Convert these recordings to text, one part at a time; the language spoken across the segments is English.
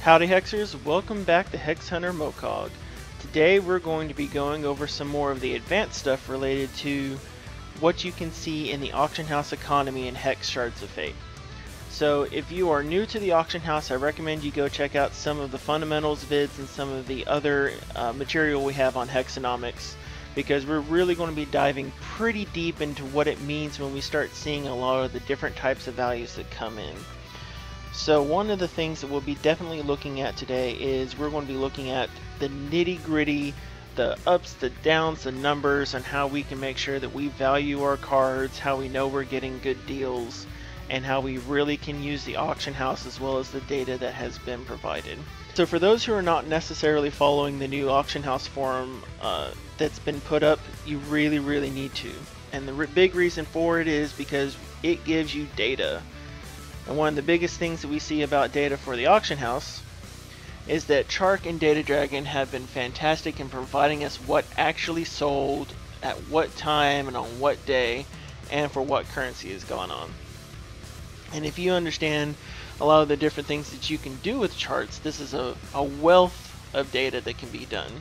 Howdy Hexers, welcome back to HexHunter Mokog. Today we're going to be going over some more of the advanced stuff related to what you can see in the auction house economy in Hex Shards of Fate. So if you are new to the auction house, I recommend you go check out some of the fundamentals vids and some of the other material we have on Hexonomics, because we're really going to be diving pretty deep into what it means when we start seeing a lot of the different types of values that come in. So one of the things that we'll be definitely looking at today is we're going to be looking at the nitty-gritty, the ups, the downs, the numbers, and how we can make sure that we value our cards, how we know we're getting good deals, and how we really can use the auction house as well as the data that has been provided. So for those who are not necessarily following the new auction house forum that's been put up, you really need to. And the big reason for it is because it gives you data. And one of the biggest things that we see about data for the auction house is that Chark and Data Dragon have been fantastic in providing us what actually sold, at what time and on what day, and for what currency is going on. And if you understand a lot of the different things that you can do with charts, this is a wealth of data that can be done.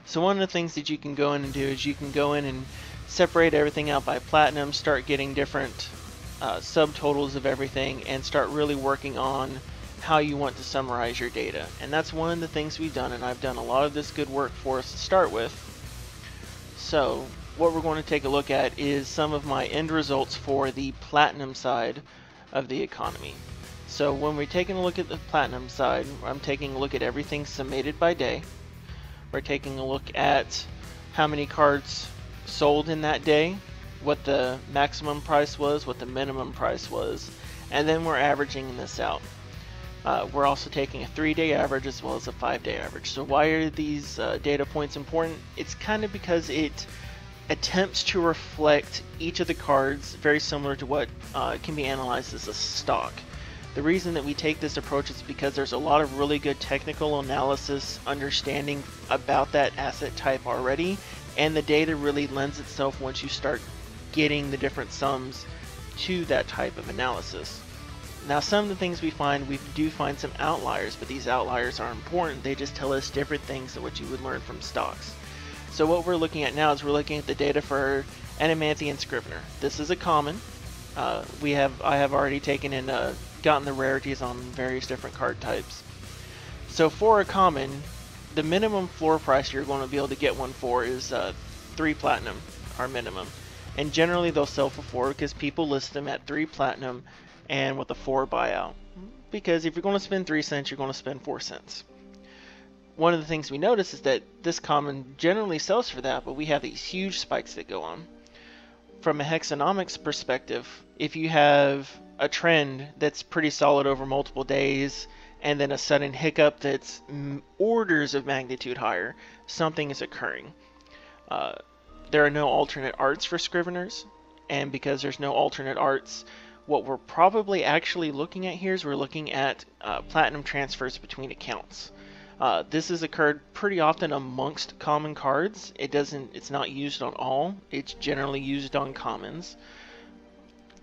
So one of the things that you can go in and do is you can go in and separate everything out by platinum, start getting different subtotals of everything, and start really working on how you want to summarize your data. And that's one of the things we've done, and I've done a lot of this good work for us to start with. So what we're going to take a look at is some of my end results for the platinum side of the economy. So when we're taking a look at the platinum side, I'm taking a look at everything summated by day. We're taking a look at how many cards sold in that day, what the maximum price was, what the minimum price was, and then we're averaging this out. We're also taking a 3-day average as well as a 5-day average. So why are these data points important? It's kind of because it attempts to reflect each of the cards very similar to what can be analyzed as a stock. The reason that we take this approach is because there's a lot of really good technical analysis understanding about that asset type already, and the data really lends itself once you start getting the different sums to that type of analysis. Now some of the things we do find some outliers, but these outliers are important. They just tell us different things than what you would learn from stocks. So what we're looking at now is we're looking at the data for Animanthian Scrivener. This is a common. I have already taken and gotten the rarities on various different card types. So for a common, the minimum floor price you're going to be able to get one for is 3 platinum, our minimum. And generally they'll sell for 4 because people list them at 3 platinum and with a 4 buyout. Because if you're going to spend 3 cents, you're going to spend 4 cents. One of the things we notice is that this common generally sells for that, but we have these huge spikes that go on. From a Hexonomics perspective, if you have a trend that's pretty solid over multiple days and then a sudden hiccup that's orders of magnitude higher, something is occurring. There are no alternate arts for Scriveners, and because there's no alternate arts, what we're probably actually looking at here is we're looking at platinum transfers between accounts. This has occurred pretty often amongst common cards. It's not used on all. It's generally used on commons.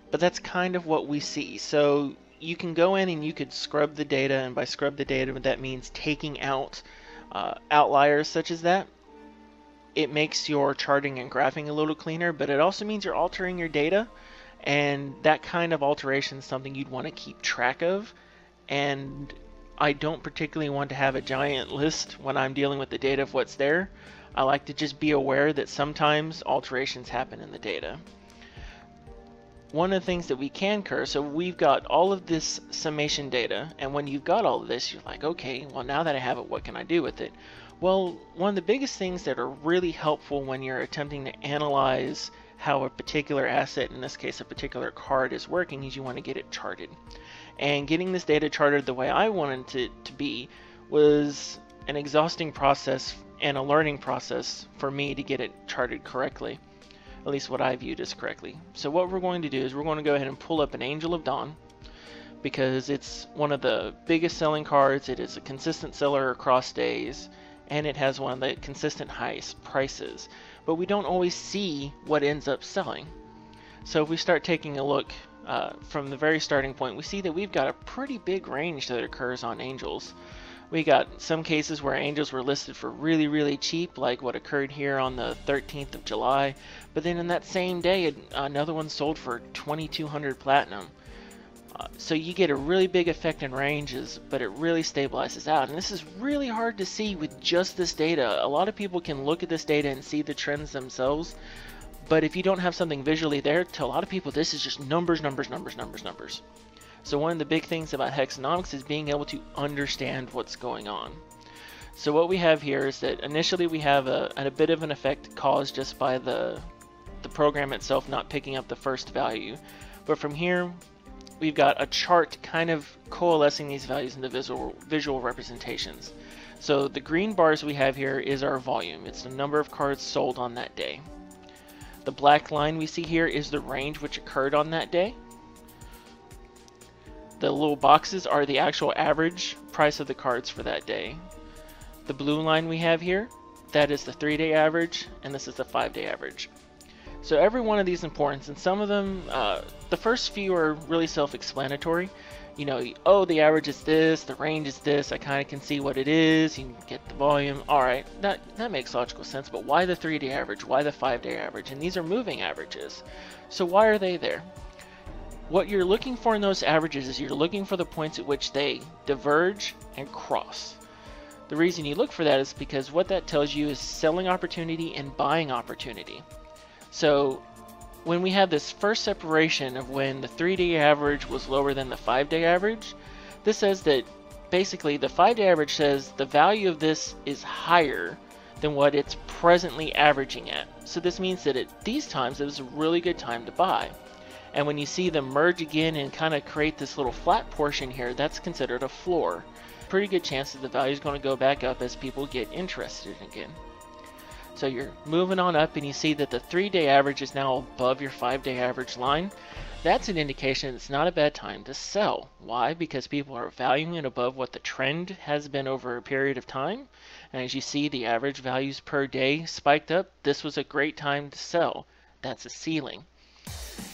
But that's kind of what we see. So you can go in and you could scrub the data, and by scrub the data, that means taking out outliers such as that. It makes your charting and graphing a little cleaner, but it also means you're altering your data, and that kind of alteration is something you'd want to keep track of. And I don't particularly want to have a giant list when I'm dealing with the data of what's there. I like to just be aware that sometimes alterations happen in the data. One of the things that we can curse, so we've got all of this summation data, and when you've got all of this, you're like, okay, well now that I have it, what can I do with it? Well, one of the biggest things that are really helpful when you're attempting to analyze how a particular asset, in this case a particular card, is working is you want to get it charted. And getting this data charted the way I wanted it to be was an exhausting process and a learning process for me to get it charted correctly. At least what I viewed as correctly. So what we're going to do is we're going to go ahead and pull up an Angel of Dawn, because it's one of the biggest selling cards. It is a consistent seller across days, and it has one of the consistent highest prices. But we don't always see what ends up selling. So if we start taking a look from the very starting point, we see that we've got a pretty big range that occurs on angels. We got some cases where angels were listed for really, really cheap, like what occurred here on the 13th of July. But then in that same day, another one sold for 2,200 platinum. So you get a really big effect in ranges, but it really stabilizes out. And this is really hard to see with just this data. A lot of people can look at this data and see the trends themselves. But if you don't have something visually there, to a lot of people, this is just numbers, numbers, numbers, numbers, numbers. So one of the big things about Hexonomics is being able to understand what's going on. So what we have here is that initially we have a bit of an effect caused just by the program itself not picking up the first value. But from here, we've got a chart kind of coalescing these values into visual representations. So the green bars we have here is our volume. It's the number of cards sold on that day. The black line we see here is the range which occurred on that day. The little boxes are the actual average price of the cards for that day. The blue line we have here, that is the 3-day average, and this is the 5-day average. So every one of these is important, and some of them, the first few are really self-explanatory. You know, oh, the average is this, the range is this, I kind of can see what it is, you can get the volume. Alright, that makes logical sense, but why the 3-day average? Why the 5-day average? And these are moving averages. So why are they there? What you're looking for in those averages is you're looking for the points at which they diverge and cross. The reason you look for that is because what that tells you is selling opportunity and buying opportunity. So when we have this first separation of when the 3-day average was lower than the 5-day average, this says that basically the 5-day average says the value of this is higher than what it's presently averaging at. So this means that at these times it was a really good time to buy. And when you see them merge again and kind of create this little flat portion here, that's considered a floor. Pretty good chance that the value is going to go back up as people get interested again. So you're moving on up and you see that the 3-day average is now above your 5-day average line. That's an indication it's not a bad time to sell. Why? Because people are valuing it above what the trend has been over a period of time. And as you see, the average values per day spiked up. This was a great time to sell. That's a ceiling.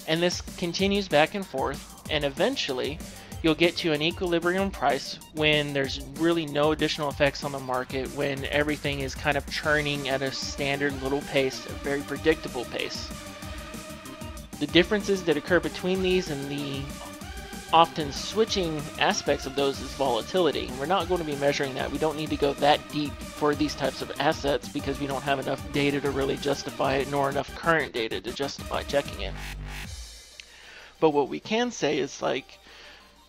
And this continues back and forth, and eventually you'll get to an equilibrium price when there's really no additional effects on the market, when everything is kind of churning at a standard little pace, a very predictable pace. The differences that occur between these and the often switching aspects of those is volatility. We're not going to be measuring that. We don't need to go that deep for these types of assets because we don't have enough data to really justify it, nor enough current data to justify checking it. But what we can say is, like,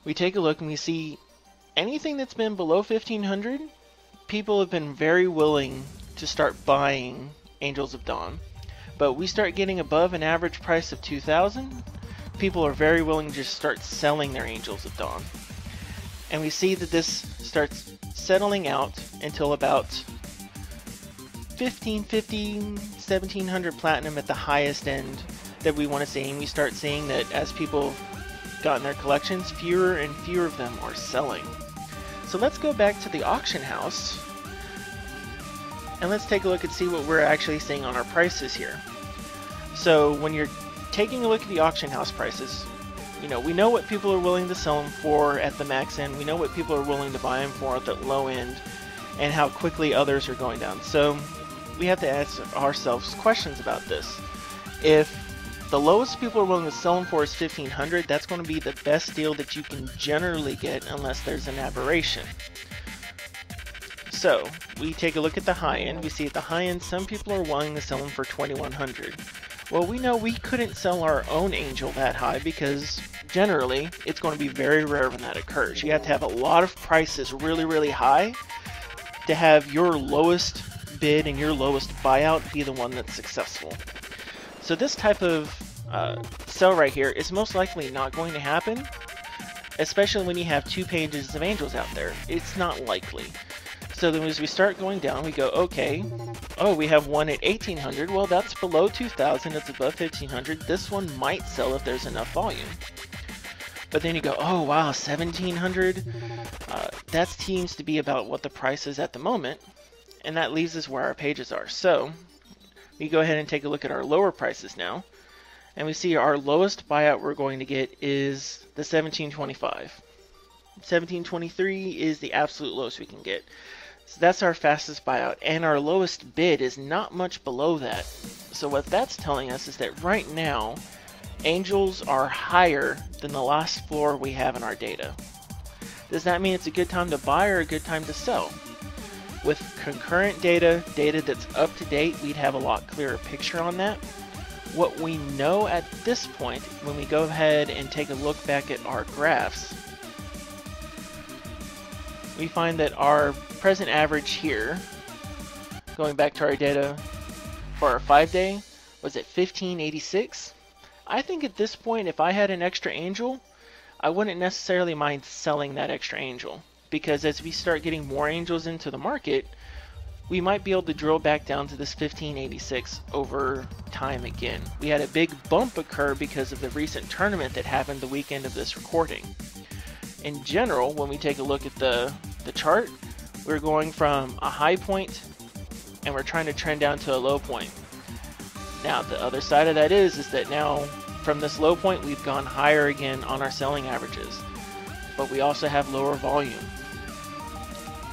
we take a look and we see anything that's been below 1500, people have been very willing to start buying Angels of Dawn. But we start getting above an average price of 2000, people are very willing to just start selling their Angels of Dawn. And we see that this starts settling out until about 1550, 1700 platinum at the highest end that we want to see. And we start seeing that as people got in their collections, fewer and fewer of them are selling. So let's go back to the auction house and let's take a look and see what we're actually seeing on our prices here. So when you're taking a look at the auction house prices, you know, we know what people are willing to sell them for at the max end, we know what people are willing to buy them for at the low end, and how quickly others are going down. So we have to ask ourselves questions about this. If the lowest people are willing to sell them for is 1500, that's going to be the best deal that you can generally get unless there's an aberration. So we take a look at the high end. We see at the high end some people are willing to sell them for 2100. Well, we know we couldn't sell our own angel that high because generally it's going to be very rare when that occurs. You have to have a lot of prices really, really high to have your lowest bid and your lowest buyout be the one that's successful. So this type of sell right here is most likely not going to happen, especially when you have 2 pages of angels out there. It's not likely. So then as we start going down, we go, okay, oh, we have one at 1800. Well, that's below 2000. It's above 1500. This one might sell if there's enough volume. But then you go, oh, wow, 1700. That seems to be about what the price is at the moment. And that leaves us where our pages are. So we go ahead and take a look at our lower prices now. And we see our lowest buyout we're going to get is the 1725. 1723 is the absolute lowest we can get. So that's our fastest buyout, and our lowest bid is not much below that. So what that's telling us is that right now, angels are higher than the last floor we have in our data. Does that mean it's a good time to buy or a good time to sell? With concurrent data that's up to date, we'd have a lot clearer picture on that. What we know at this point, when we go ahead and take a look back at our graphs, we find that our present average here, going back to our data for our 5-day, was at 1586. I think at this point, if I had an extra angel, I wouldn't necessarily mind selling that extra angel, because as we start getting more angels into the market, we might be able to drill back down to this 1586 over time again. We had a big bump occur because of the recent tournament that happened the weekend of this recording. In general, when we take a look at the chart, we're going from a high point and we're trying to trend down to a low point. Now the other side of that is that now from this low point we've gone higher again on our selling averages, but we also have lower volume.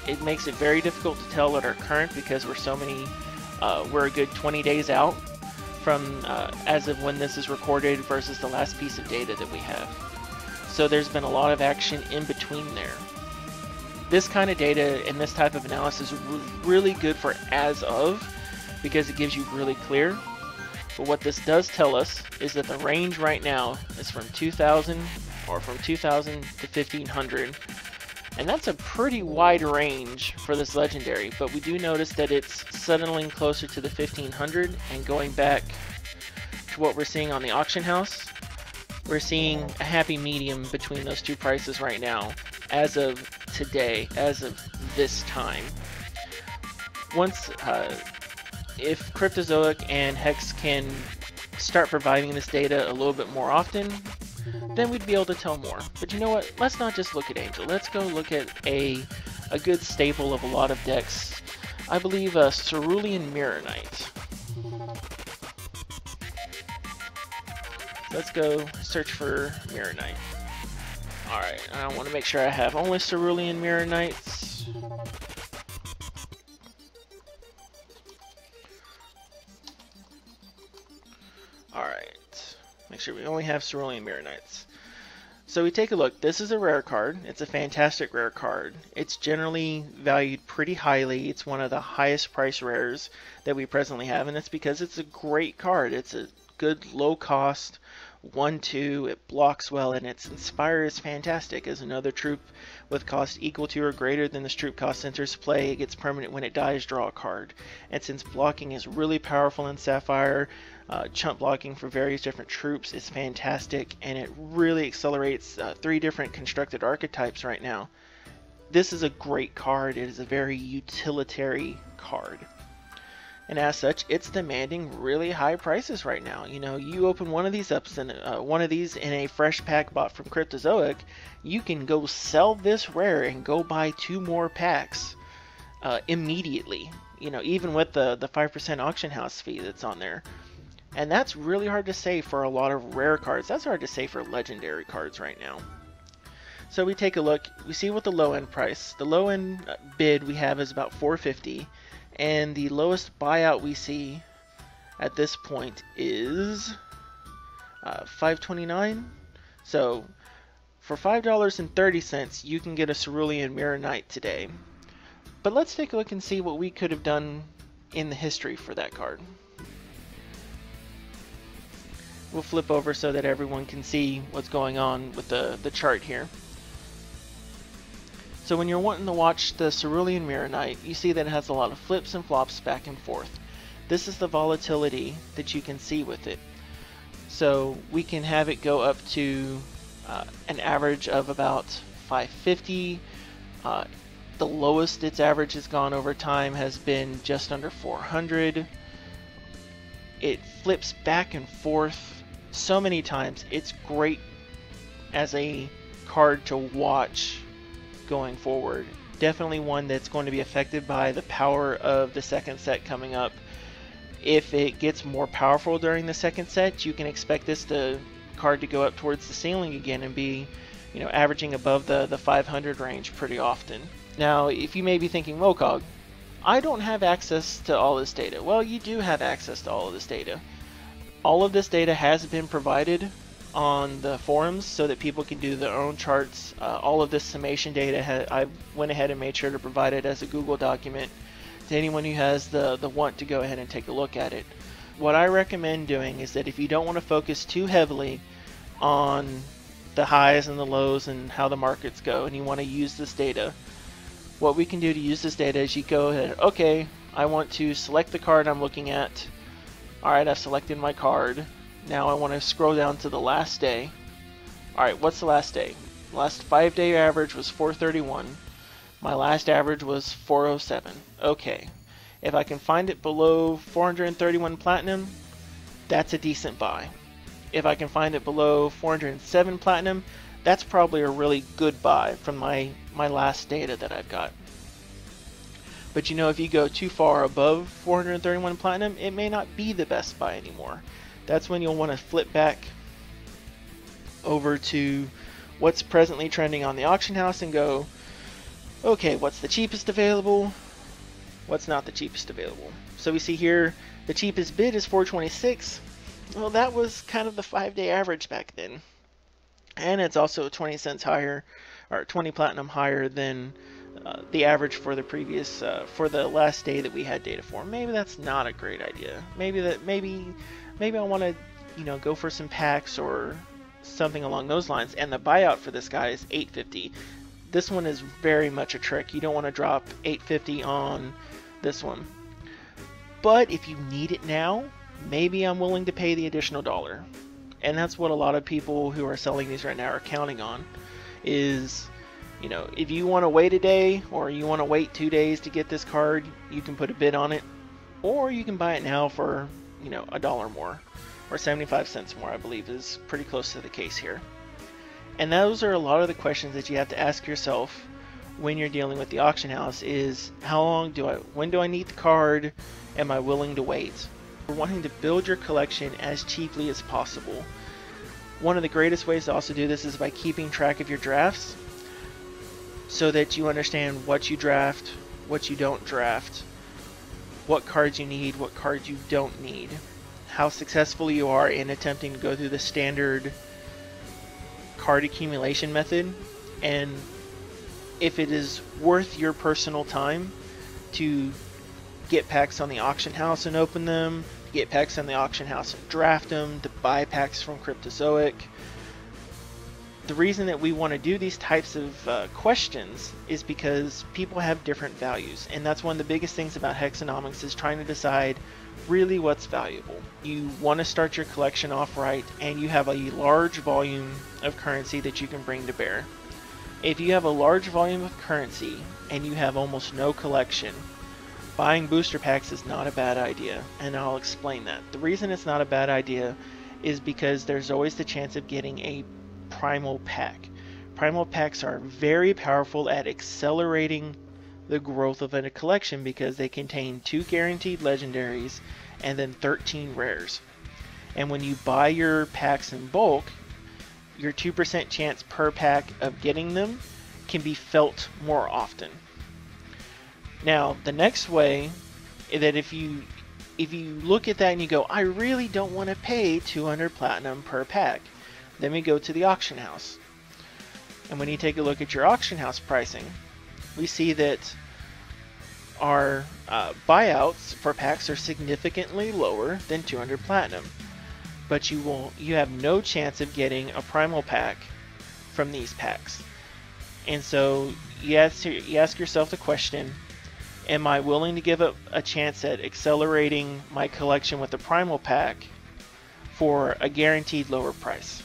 It makes it very difficult to tell at our current, because we're a good 20 days out from as of when this is recorded versus the last piece of data that we have. So there's been a lot of action in between there. This kind of data and this type of analysis is really good for as of, because it gives you really clear. But what this does tell us is that the range right now is from 2000 or from 2000 to 1500. And that's a pretty wide range for this legendary, but we do notice that it's settling closer to the 1500, and going back to what we're seeing on the auction house, we're seeing a happy medium between those two prices right now, as of today, as of this time. Once, if Cryptozoic and Hex can start providing this data a little bit more often, then we'd be able to tell more. But you know what? Let's not just look at Angel. Let's go look at a good staple of a lot of decks. I believe Cerulean Mirror Knight. Let's go search for Mirror Knight. Alright, I want to make sure I have only Cerulean Mirror Knights. Alright, make sure we only have Cerulean Mirror Knights. So we take a look. This is a rare card. It's a fantastic rare card. It's generally valued pretty highly. It's one of the highest price rares that we presently have, and it's because it's a great card. It's a good low cost 1/2, it blocks well, and its Inspire is fantastic. As another troop with cost equal to or greater than this troop cost enters play, it gets permanent when it dies, draw a card. And since blocking is really powerful in Sapphire, chump blocking for various different troops is fantastic, and it really accelerates 3 different constructed archetypes right now. This is a great card. It is a very utilitarian card. And as such, it's demanding really high prices right now. You know, you open one of these up, one of these in a fresh pack bought from Cryptozoic, you can go sell this rare and go buy 2 more packs immediately. You know, even with the 5% auction house fee that's on there. And that's really hard to say for a lot of rare cards. That's hard to say for legendary cards right now. So we take a look. We see what the low end price. The low end bid we have is about $450. And the lowest buyout we see at this point is $5.29. So for $5.30, you can get a Cerulean Mirror Knight today. But let's take a look and see what we could have done in the history for that card. We'll flip over so that everyone can see what's going on with the chart here. So when you're wanting to watch the Cerulean Mirror Knight, you see that it has a lot of flips and flops back and forth. This is the volatility that you can see with it. So we can have it go up to an average of about 550. The lowest its average has gone over time has been just under 400. It flips back and forth so many times. It's great as a card to watch going forward. Definitely one that's going to be affected by the power of the second set coming up. If it gets more powerful during the second set, you can expect this card to go up towards the ceiling again and be, averaging above the 500 range pretty often. Now, if you may be thinking, Mokog, I don't have access to all this data. Well, you do have access to all of this data. All of this data has been provided on the forums so that people can do their own charts. All of this summation data, I went ahead and made sure to provide it as a Google document to anyone who has the want to go ahead and take a look at it. What I recommend doing is that if you don't want to focus too heavily on the highs and the lows and how the markets go, and you want to use this data, what we can do to use this data is you go ahead, okay, I want to select the card I'm looking at. Alright, I've selected my card. Now I want to scroll down to the last day. Alright, what's the last day? Last 5-day average was 431. My last average was 407. Okay. If I can find it below 431 platinum, that's a decent buy. If I can find it below 407 platinum, that's probably a really good buy from my last data that I've got. But if you go too far above 431 platinum, it may not be the best buy anymore. That's when you'll want to flip back over to what's presently trending on the auction house and go, okay, what's the cheapest available? What's not the cheapest available? So we see here the cheapest bid is 426. Well, that was kind of the 5-day average back then. And it's also 20 cents higher, or 20 platinum higher than the average for the previous, for the last day that we had data for. Maybe that's not a great idea. Maybe I want to, go for some packs or something along those lines. And the buyout for this guy is 850. This one is very much a trick. You don't want to drop 850 on this one. But if you need it now, maybe I'm willing to pay the additional $1. And that's what a lot of people who are selling these right now are counting on. Is, if you want to wait a day or you want to wait 2 days to get this card, you can put a bid on it. Or you can buy it now for, $1 more. Or 75 cents more, I believe is pretty close to the case here. And those are a lot of the questions that you have to ask yourself when you're dealing with the auction house is, when do I need the card? Am I willing to wait? We're wanting to build your collection as cheaply as possible. One of the greatest ways to also do this is by keeping track of your drafts so that you understand what you draft, what you don't draft, what cards you need, what cards you don't need, how successful you are in attempting to go through the standard card accumulation method, and if it is worth your personal time to get packs on the auction house and open them, get packs on the auction house and draft them, to buy packs from Cryptozoic. The reason that we want to do these types of questions is because people have different values, and that's one of the biggest things about Hexonomics is trying to decide really what's valuable. You want to start your collection off right, and you have a large volume of currency that you can bring to bear. If you have a large volume of currency and you have almost no collection, buying booster packs is not a bad idea, and I'll explain that. The reason it's not a bad idea is because there's always the chance of getting a primal pack. Primal packs are very powerful at accelerating the growth of a collection because they contain 2 guaranteed legendaries and then 13 rares. And when you buy your packs in bulk, your 2% chance per pack of getting them can be felt more often. Now, the next way is that if you look at that and you go, I really don't want to pay 200 platinum per pack, then we go to the auction house. And when you take a look at your auction house pricing, we see that our buyouts for packs are significantly lower than 200 platinum. But you have no chance of getting a primal pack from these packs. And so you ask yourself the question, am I willing to give up a chance at accelerating my collection with a primal pack for a guaranteed lower price?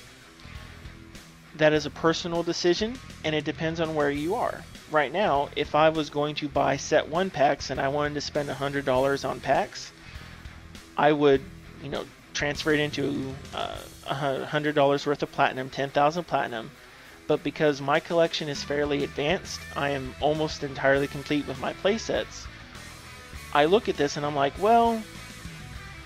That is a personal decision, and it depends on where you are. Right now, if I was going to buy set 1 packs and I wanted to spend $100 on packs, I would, transfer it into $100 worth of platinum, 10,000 platinum. But because my collection is fairly advanced, I am almost entirely complete with my playsets. I look at this and I'm like, well,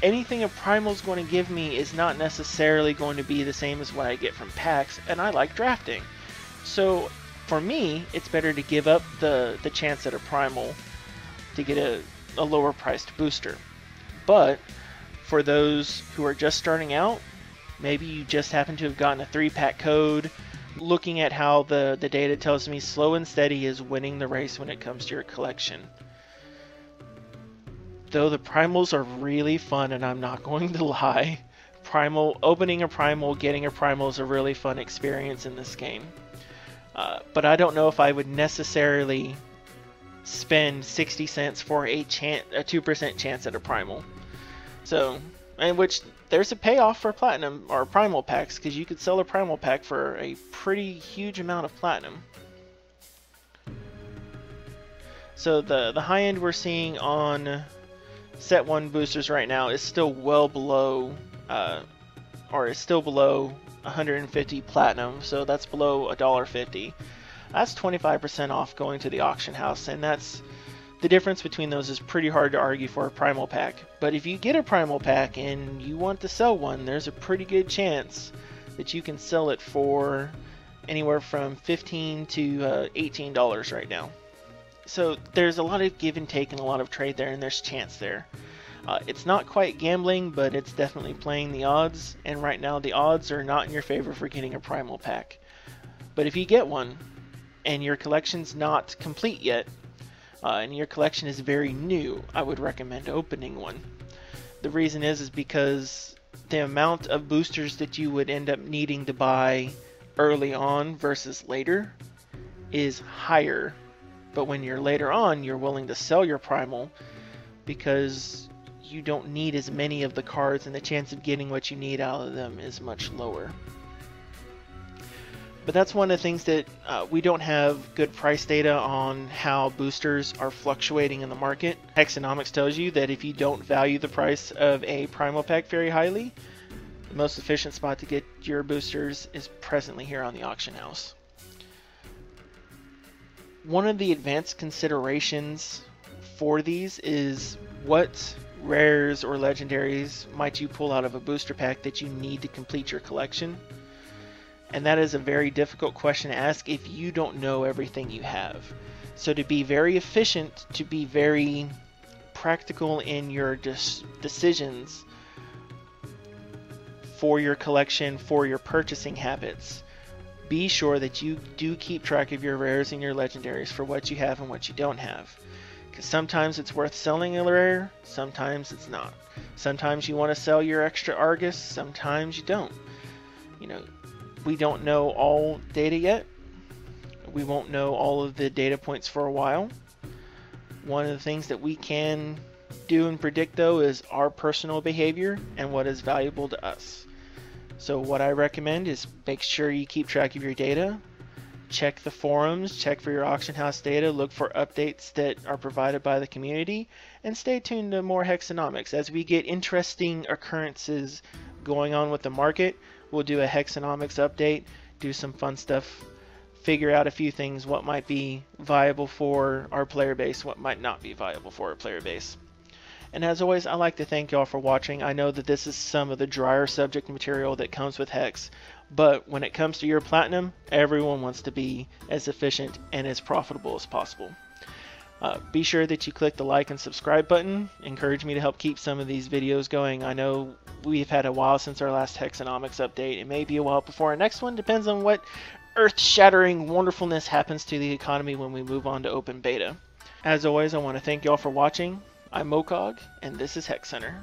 anything a primal is going to give me is not necessarily going to be the same as what I get from packs, and I like drafting. So for me, it's better to give up the chance at a primal to get a lower priced booster. But for those who are just starting out, maybe you just happen to have gotten a 3-pack code, looking at how the data tells me slow and steady is winning the race when it comes to your collection. Though the primals are really fun, and I'm not going to lie, opening a primal, getting a primal is a really fun experience in this game. But I don't know if I would necessarily spend 60 cents for a 2% chance at a primal. So, in which there's a payoff for platinum or primal packs, because you could sell a primal pack for a pretty huge amount of platinum. So the high end we're seeing on set 1 boosters right now is still well below, or is still below 150 platinum, so that's below $1.50. That's 25% off going to the auction house, and that's the difference between those is pretty hard to argue for a primal pack. But if you get a primal pack and you want to sell one, there's a pretty good chance that you can sell it for anywhere from $15 to $18 right now. So there's a lot of give and take and a lot of trade there, and there's chance there. It's not quite gambling, but it's definitely playing the odds, and right now the odds are not in your favor for getting a primal pack. But if you get one, and your collection's not complete yet, and your collection is very new, I would recommend opening one. The reason is because the amount of boosters that you would end up needing to buy early on versus later is higher. But when you're later on, you're willing to sell your primal because you don't need as many of the cards, and the chance of getting what you need out of them is much lower. But that's one of the things that we don't have good price data on how boosters are fluctuating in the market. Hexonomics tells you that if you don't value the price of a primal pack very highly, the most efficient spot to get your boosters is presently here on the auction house. One of the advanced considerations for these is what rares or legendaries might you pull out of a booster pack that you need to complete your collection. And that is a very difficult question to ask if you don't know everything you have. So to be very efficient, to be very practical in your decisions for your collection, for your purchasing habits, be sure that you do keep track of your rares and your legendaries for what you have and what you don't have. Because sometimes it's worth selling a rare, sometimes it's not. Sometimes you want to sell your extra Argus, sometimes you don't. You know, we don't know all data yet. We won't know all of the data points for a while. One of the things that we can do and predict, though, is our personal behavior and what is valuable to us. So what I recommend is make sure you keep track of your data, check the forums, check for your auction house data, look for updates that are provided by the community, and stay tuned to more Hexonomics. As we get interesting occurrences going on with the market, we'll do a Hexonomics update, do some fun stuff, figure out a few things, what might be viable for our player base, what might not be viable for our player base. And as always, I'd like to thank y'all for watching. I know that this is some of the drier subject material that comes with Hex, but when it comes to your platinum, everyone wants to be as efficient and as profitable as possible. Be sure that you click the like and subscribe button. Encourage me to help keep some of these videos going. I know we've had a while since our last Hexonomics update. It may be a while before our next one. Depends on what earth-shattering wonderfulness happens to the economy when we move on to open beta. As always, I want to thank y'all for watching. I'm Mokog, and this is HexHunter.